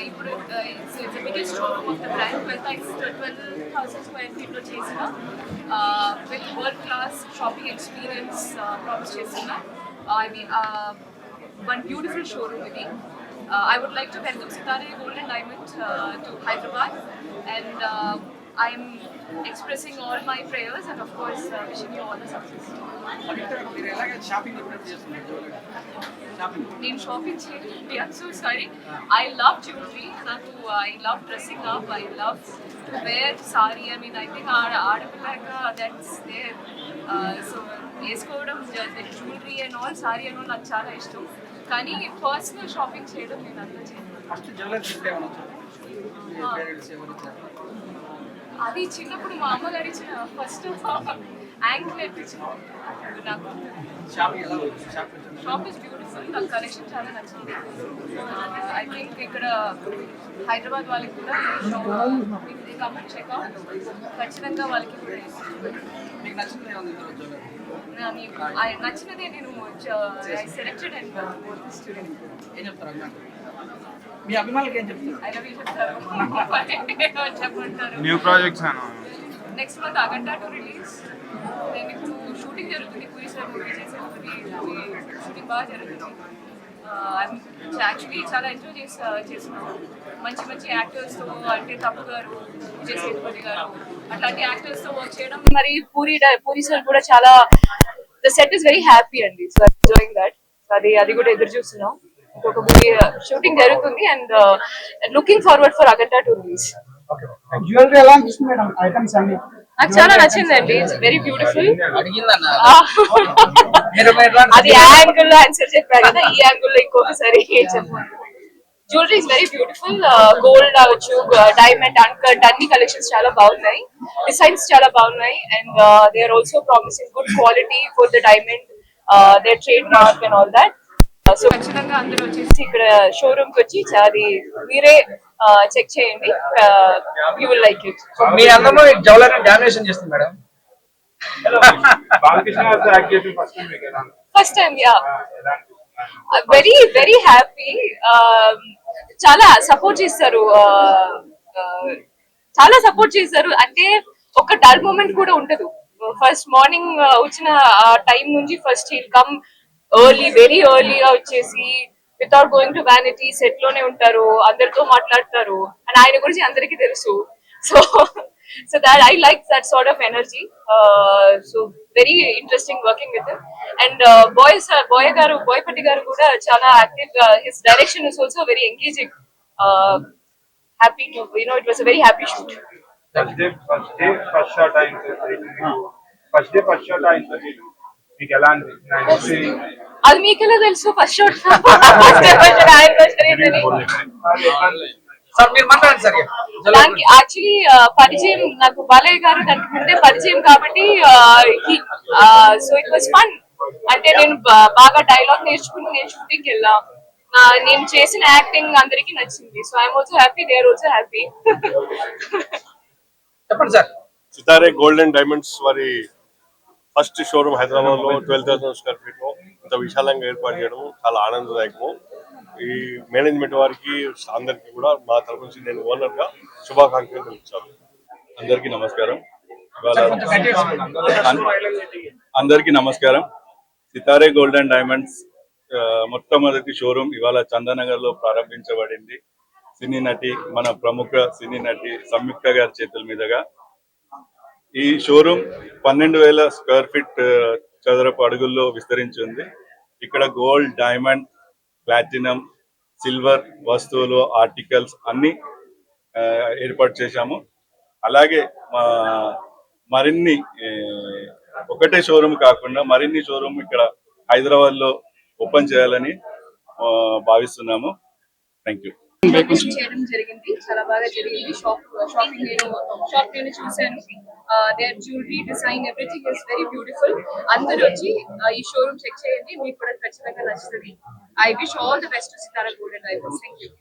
ఇప్పుడు it's the biggest showroom of the brand 12,000 square ఫీట్లో చేసిన with world class shopping experience promise చేస్తున్నా. I mean one beautiful showroom with it. I would like to welcome Sitare Gold and Diamond to Hyderabad, and I'm expressing all my prayers and of course wishing you all the success. నేను shopping చేయండి. I'm so sorry. I love jewelry. I love dressing up. I love to wear sari. I mean, I think ఆడపిల్లగా that's there. So వేసుకోవడం jewellery and all sorry and all నాకు చాలా ఇష్టం. కానీ personal shopping చేయడం నేను అంతా చేయను. అది చిన్నప్పుడు మా అమ్మగారు ఇచ్చిన ఫస్ట్ యాంక్లెట్ ఇచ్చిన నాకు. Shop is beautiful. నాకు కలెక్షన్ చాలా నచ్చింది. ఐ థింక్ ఇక్కడ హైదరాబాద్ వాళ్ళకి కూడా కాబట్టి చెక్అవుట్ ఖచ్చితంగా వాళ్ళకి కూడా నచ్చినదే నేను సెలెక్టెడ్ అండ్ ఏం చెప్తారు మీ అభిమానులకు ఏం చెప్తారు? ఐ లవ్ యూ చెప్తారు. చెప్పంటారు న్యూ ప్రాజెక్ట్స్ నెక్స్ట్ మంత్ అగంటా టు రిలీజ్. నేను ఇప్పుడు షూటింగ్ జరుగుతుంది. పూరి సార్ మూవీ చేసేది షూటింగ్ బాగా జరుగుతుంది. యాక్చువల్లీ చాలా ఎంజాయ్ చేస్తున్నాను. మంచి మంచి యాక్టర్స్తో అంటే తప్పు గారు, విజయ్ సేతుపతి గారు అట్లాంటి యాక్టర్స్తో వర్క్ చేయడం. మరి పూరి సార్ కూడా చాలా the set is very happy అండి. So enjoying that. అది కూడా ఎదురు చూస్తున్నాం. ఇంకొక మూవీ షూటింగ్ జరుగుతుంది అండ్ లుకింగ్ ఫార్వర్డ్ ఫర్ అగంటా టు రిలీజ్. జ్యువెలరీ ఎలా అనిపిస్తుంది మేడం? ఐటమ్స్ అన్ని నాకు చాలా నచ్చిందండి. It's very beautiful. అది యాంగిల్ లో ఆన్సర్ చెప్పారు కదా, ఈ యాంగిల్ లో ఇంకొకసారి చెప్పండి. Jewellery is very beautiful. Gold అవచ్చు, డైమండ్, అన్కట్ అన్ని కలెక్షన్స్ చాలా బాగున్నాయి. డిజైన్స్ చాలా బాగున్నాయి and they are also promising good quality for the diamond, there trade mark and all that. So ఖచ్చితంగా అందరూ వచ్చేసి ఇక్కడ షోరూమ్ కి వచ్చి అది మీరే చెక్ చేయండి. You will like it. మీ అందరూ జ్యువెలరీ డామినేషన్ చేస్తుంది madam. First time yeah, very very happy. చాలా సపోర్ట్ చేస్తారు. చాలా సపోర్ట్ చేస్తారు అంటే ఒక డల్ మూమెంట్ కూడా ఉండదు. ఫస్ట్ మార్నింగ్ వచ్చిన టైం నుంచి first he'll come early, very ఎర్లీగా వచ్చేసి without going to vanity set లోనే ఉంటారు, అందరితో మాట్లాడతారు అండ్ ఆయన గురించి అందరికీ తెలుసు. So that I like that sort of energy. So very interesting working with him. And Boypatti garu kuda chala active. His direction is also very engaging. Happy to, it was a very happy shoot. First shot అయింది మీకు ఎలా అనిపించింది? అది మీకెలా తెలుసు? First shot దానికి actually పరిచయం నాకు బాలయ్య గారు దానికి ముందే పరిచయం కాబట్టి సో ఇట్ వాస్ ఫన్. అంటే నేను బాగా డైలాగ్ నేర్చుకుని నేను షూటింగ్ కి వెళ్ళా. నేను చేసిన యాక్టింగ్ అందరికి నచ్చింది. So I'm also happy, they are also happy. చెప్పండి sir. Sitare gold and diamonds వారి ఫస్ట్ షోరూమ్ హైదరాబాద్ లో 12,000 స్క్వేర్ ఫీట్ లో ఇంత విశాలంగా ఏర్పాటు చేయడం చాలా ఆనందదాయకము. ఈ మేనేజ్మెంట్ వారికి అందరికి కూడా మా తరఫు నుంచి నేను ఓనర్ గా శుభాకాంక్షలు తెలుపుతాను. అందరికీ నమస్కారం. అందరికీ నమస్కారం. సితారే గోల్డ్ అండ్ డైమండ్స్ మొట్టమొదటి షోరూమ్ ఇవాళ చందానగర్ లో ప్రారంభించబడింది. సినీ నటి, మన ప్రముఖ సినీ నటి సంయుక్త గారి చేతుల మీదుగా ఈ షోరూమ్ 12,000 స్క్వేర్ ఫీట్ చదరపు అడుగుల్లో విస్తరించి ఉంది. ఇక్కడ గోల్డ్, డైమండ్, ప్లాటినం, సిల్వర్ వస్తువులు, ఆర్టికల్స్ అన్ని ఏర్పాటు చేశాము. అలాగే మరిన్ని ఒకటే షోరూమ్ కాకుండా మరిన్ని షోరూమ్ ఇక్కడ హైదరాబాద్ లో ఓపెన్ చేయాలని భావిస్తున్నాము. Thank you. చేయడం జరిగింది, చాలా బాగా జరిగింది. షాపింగ్ నేను చూశాను. Their jewellery, design, everything is very beautiful. అందరూ వచ్చి ఈ షోరూమ్ చెక్ చేయండి, మీకు కూడా ఖచ్చితంగా నచ్చుతుంది. I wish all the best to Sitara gold and diamonds. Thank you.